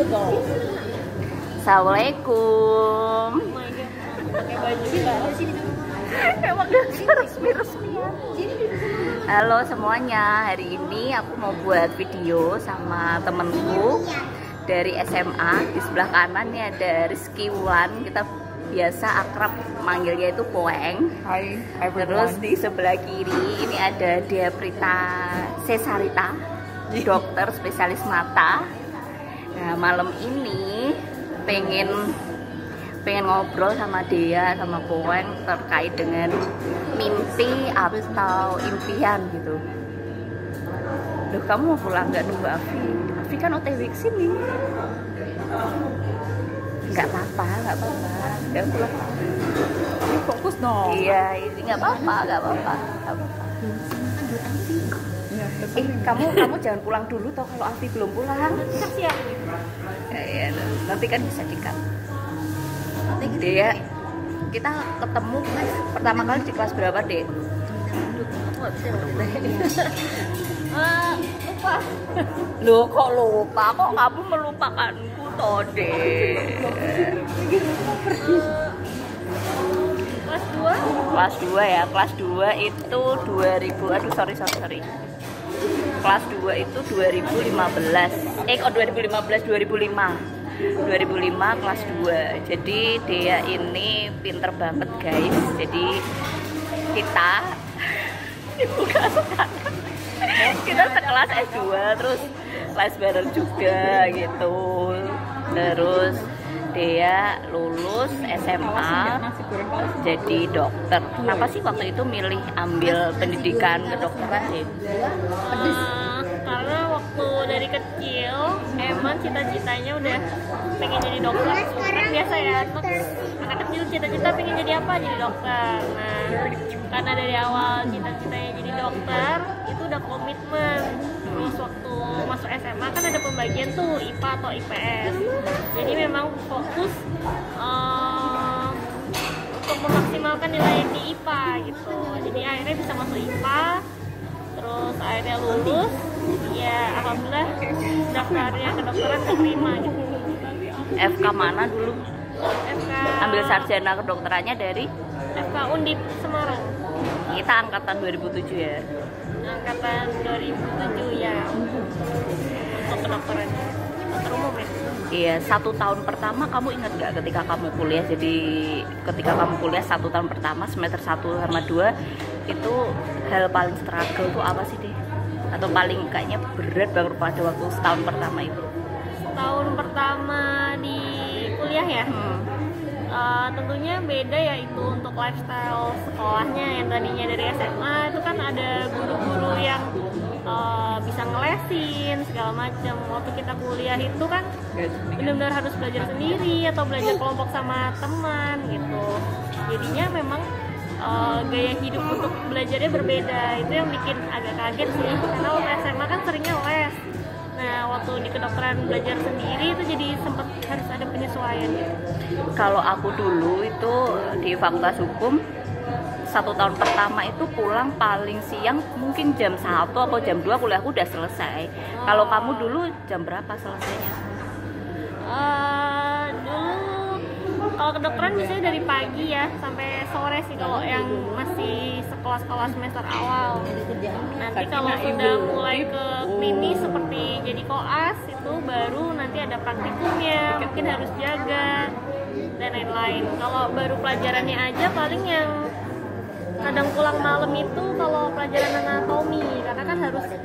Assalamualaikum. Pakai baju enggak? Emang resmi-resmian. Halo semuanya, hari ini aku mau buat video sama temenku dari SMA. Di sebelah kanan nih ada Rizky Wulan, kita biasa akrab manggilnya itu Poeng. Hai, Terus di sebelah kiri ini ada Dea Prita Cesarita, dokter spesialis mata. Nah, malam ini pengen ngobrol sama Dea sama Poeng terkait dengan mimpi atau impian gitu. Loh, kamu mau pulang nggak nunggu Afi? Afi kan OTW ke sini. Nggak apa-apa. Udah pulang. Fokus dong. Iya, ini nggak apa-apa. Kamu jangan pulang dulu toh kalau Afi belum pulang. Siap. Ya, nanti kan bisa dikat. Dea, kita ketemu pertama kali di kelas berapa, Dek? Lupa. Loh, kok lupa? Kok kamu melupakanku toh, Dek? Kelas 2? Kelas 2 ya, kelas 2 itu 2000, aduh sorry. Kelas 2 itu 2015. Kok 2005 kelas 2. Jadi Dea ini pinter banget guys. Jadi kita bukan sekarang. Kita sekelas S2 terus kelas bareng juga gitu. Terus Dea lulus SMA jadi dokter. Kenapa sih waktu itu milih ambil pendidikan kedokteran sih? Karena waktu dari kecil emang cita-citanya udah pengen jadi dokter. Kan biasa ya, anak kecil cita-cita pengen jadi apa? Jadi dokter. Nah, karena dari awal cita-citanya jadi dokter, itu udah komitmen. Terus waktu masuk SMA kan ada pembagian tuh IPA atau IPS. Jadi memang fokus untuk memaksimalkan nilai di IPA gitu. Jadi akhirnya bisa masuk IPA. Terus akhirnya lulus, ya alhamdulillah daftarnya kedokteran keterima gitu. FK mana dulu? FK Ambil sarjana kedokterannya dari? FK Undip Semarang. Kita angkatan 2007 ya. Angkatan 2007 ya. Untuk kedokteran, dokter umum ya. Iya, 1 tahun pertama kamu ingat nggak ketika kamu kuliah? Jadi ketika kamu kuliah 1 tahun pertama semester 1 sama 2 itu hal paling struggle tuh apa sih deh? Atau paling kayaknya berat banget pada waktu setahun pertama itu? Tahun pertama di kuliah ya. Tentunya beda ya itu untuk lifestyle sekolahnya. Yang tadinya dari SMA itu kan ada guru-guru yang bisa ngelesin segala macam. Waktu kita kuliah itu kan benar-benar harus belajar sendiri atau belajar kelompok sama teman gitu. Jadinya memang gaya hidup untuk belajarnya berbeda. Itu yang bikin agak kaget sih, karena waktu SMA kan seringnya les. Nah, waktu di kedokteran belajar sendiri itu jadi sempat harus ada penyesuaian gitu. Kalau aku dulu itu di Fakultas Hukum 1 tahun pertama itu pulang paling siang mungkin jam 1 atau jam 2 kuliahku udah selesai. Kalau kamu dulu jam berapa selesainya? Dulu kalau kedokteran biasanya dari pagi ya sampai sore sih kalau yang masih sekolah-sekolah semester awal. Nanti kalau sudah mulai ke klinis seperti jadi koas itu baru nanti ada praktikumnya, mungkin harus jaga dan lain-lain. Kalau baru pelajarannya aja paling yang kadang pulang malam itu kalau pelajaran anatomi, karena kan harus ke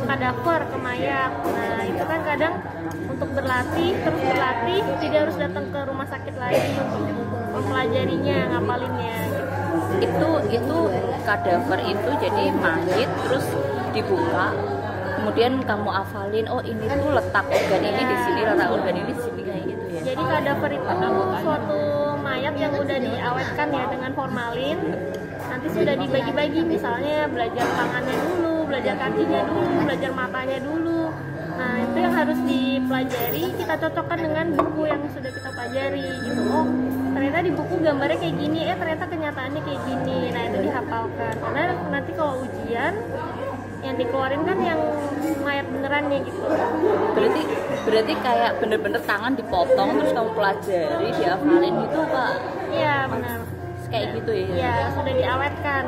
kadaver, ke mayat. Nah itu kan kadang untuk berlatih tidak harus datang ke rumah sakit lagi untuk mempelajarinya, ngapalinnya gitu. Itu kadaver itu jadi mayit terus dibuka, kemudian kamu hafalin, oh ini tuh letak organ ini di sini, letak organ ini di sini, kayak gitu ya. Jadi kadaver itu suatu mayat yang udah diawetkan ya dengan formalin. Nanti sudah dibagi-bagi, misalnya belajar tangannya dulu, belajar kakinya dulu, belajar matanya dulu. Nah itu yang harus dipelajari, kita cocokkan dengan buku yang sudah kita pelajari gitu. Oh ternyata di buku gambarnya kayak gini, ternyata kenyataannya kayak gini. Nah itu dihafalkan, karena nanti kalau ujian yang dikeluarin kan yang mayat benerannya gitu. Berarti kayak bener-bener tangan dipotong terus kamu pelajari, dihafalin gitu Pak? Iya benar. Kayak gitu ya? Iya, sudah diawetkan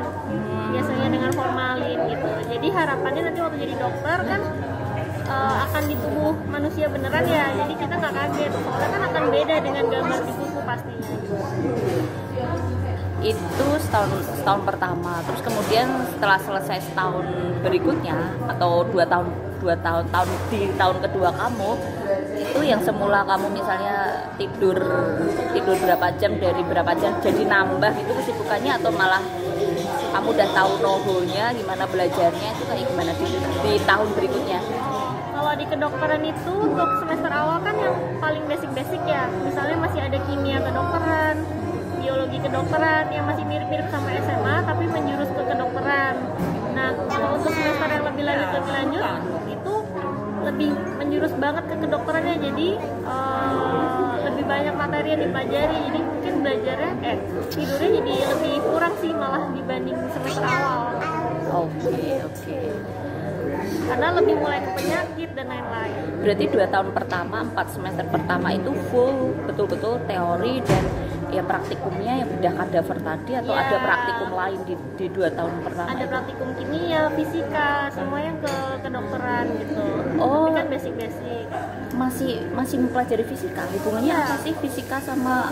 biasanya dengan formalin gitu. Jadi harapannya nanti waktu jadi dokter kan akan di tubuh manusia beneran ya, jadi kita nggak kaget soalnya kan akan beda dengan gambar di buku pastinya. Itu setahun pertama, terus kemudian setelah selesai setahun berikutnya atau dua tahun di tahun kedua kamu itu yang semula kamu misalnya tidur berapa jam dari berapa jam jadi nambah itu kesibukannya, atau malah kamu udah tahu know-how-nya gimana belajarnya itu kayak gimana di tahun berikutnya? Kalau di kedokteran itu untuk semester awal kan yang paling basic ya, misalnya masih ada kimia kedokteran, biologi kedokteran yang masih mirip-mirip sama SMA tapi menjurus ke kedokteran. Nah kalau untuk semester yang lebih lanjut itu lebih menjurus banget ke kedokterannya, jadi lebih banyak materi yang dipelajari, jadi mungkin belajarnya tidurnya jadi lebih kurang sih malah dibanding semester awal. Oke. Karena lebih mulai ke penyakit dan lain-lain. Berarti 2 tahun pertama, 4 semester pertama itu full betul-betul teori dan ya praktikumnya yang bedah kadaver tadi, atau ada praktikum lain di 2 tahun pertama? Ada praktikum kimia, fisika, semua yang ke kedokteran gitu. Oh, tapi kan basic. Masih mempelajari fisika. Hubungannya apa sih fisika sama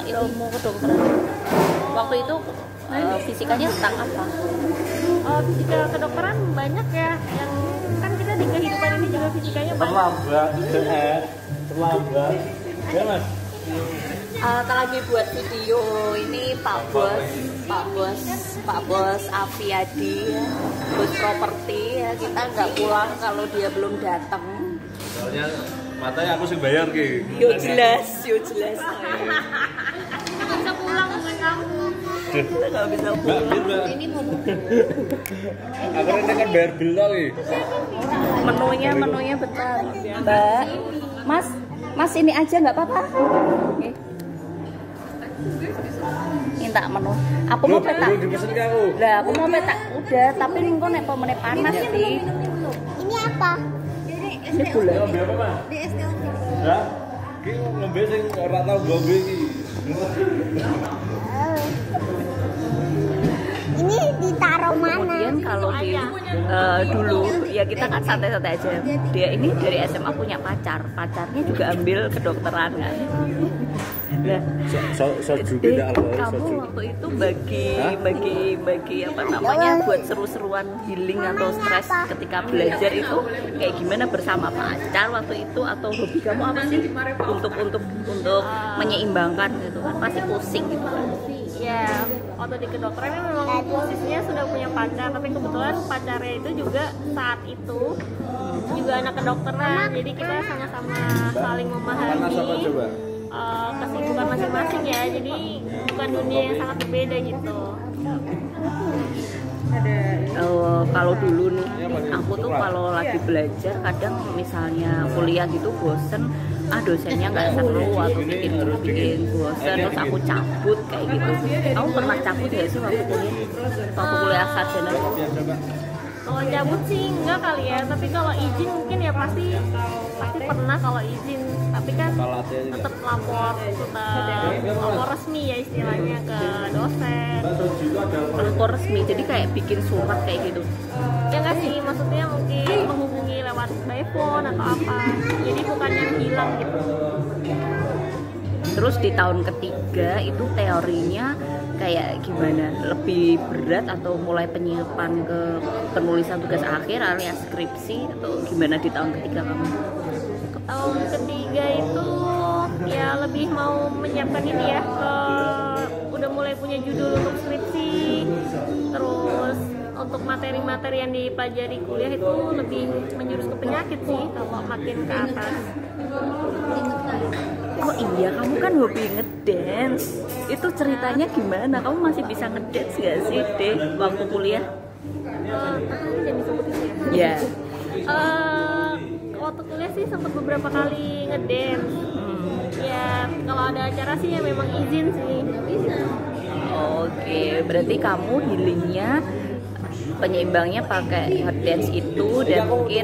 ilmu kedokteran? Waktu itu fisikanya tentang apa? Fisika kedokteran banyak ya, yang kan kita di kehidupan ini juga fisikanya banyak. Terlambat. Ya Mas. Kita lagi buat video ini Pak Bos Afiadi, bos properti ya, kita nggak pulang kalau dia belum datang. Soalnya matanya aku sih bayar ki. Yo jelas. Nggak bisa pulang dengan kamu. Kita nggak bisa pulang. Ini mau aku ini kan bayar bil lagi. Menunya bentar. Mbak, Mas ini aja nggak apa-apa. Okay. Minta menu. Aku mau peta. Lah, aku mau peta. Udah, tapi ini kok nek pemene panas sih. Ini apa? Ini gula. Ngombe apa, Mas? Di SDOT. Ya. Ki ngombe sing ora tau ngombe iki. Ini ditaruh mana? Kemudian kalau dulu ya kita kan santai-santai aja. Dia ini dari SMA punya pacarnya juga ambil kedokteran kan. Nah, kamu waktu itu bagi apa namanya buat seru-seruan healing atau stres ketika belajar itu kayak gimana bersama pacar waktu itu, atau hobi kamu apa sih untuk menyeimbangkan gitu kan, pasti pusing gitu kan? Ya, waktu di kedokteran memang posisinya sudah punya pacar, tapi kebetulan pacarnya itu juga saat itu juga anak kedokteran, jadi kita sama-sama saling memahami kesibukan masing-masing ya, jadi bukan dunia yang sangat berbeda gitu. Kalau dulu nih, aku tuh kalau lagi belajar kadang misalnya kuliah gitu bosen, dosennya nggak seru atau bikin bosen, terus aku cabut kayak gitu. Kamu pernah cabut ya sih waktu kuliah sarjana? Kalau cabut sih enggak kali ya, tapi kalau izin mungkin ya pasti pernah kalau izin, tapi kan tetap lapor resmi ya istilahnya ke dosen. Lapor resmi, jadi kayak bikin surat kayak gitu? Ya nggak sih, maksudnya mungkin menghubungi lewat by phone atau apa, jadi bukan yang hilang gitu. Terus di tahun ketiga itu teorinya kayak gimana? Lebih berat atau mulai penyiapan ke penulisan tugas akhir alias skripsi, atau gimana di tahun ketiga kamu? Ke tahun ketiga itu ya lebih mau menyiapkan ini ya, udah mulai punya judul untuk skripsi, terus untuk materi-materi yang dipelajari kuliah itu lebih menjurus ke penyakit sih kalau makin ke atas. Oh iya, kamu kan hobi ngedance. Itu ceritanya gimana? Kamu masih bisa ngedance gak sih, Deh, waktu kuliah? Jangan disebutin ya. Waktu kuliah sih sempat beberapa kali ngedance. Ya, kalau ada acara sih ya memang izin sih. Oke, berarti kamu healingnya penyeimbangnya pakai hot dance itu dan mungkin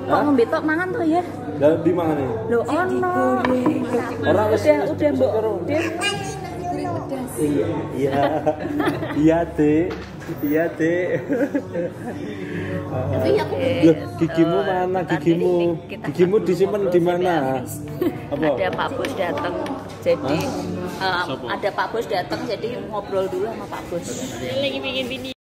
kok ngembetok mangan tuh ya? Dan di mana nih? Loh ono. Orang udah Mbok. Iya, Dek. Iya, Dek. Loh, gigimu mana gigimu? Gigimu disimpan di mana? Apa? Ada Pak Bos datang. Jadi ada Pak Bos datang jadi ngobrol dulu sama Pak Bos. Lagi bikin video.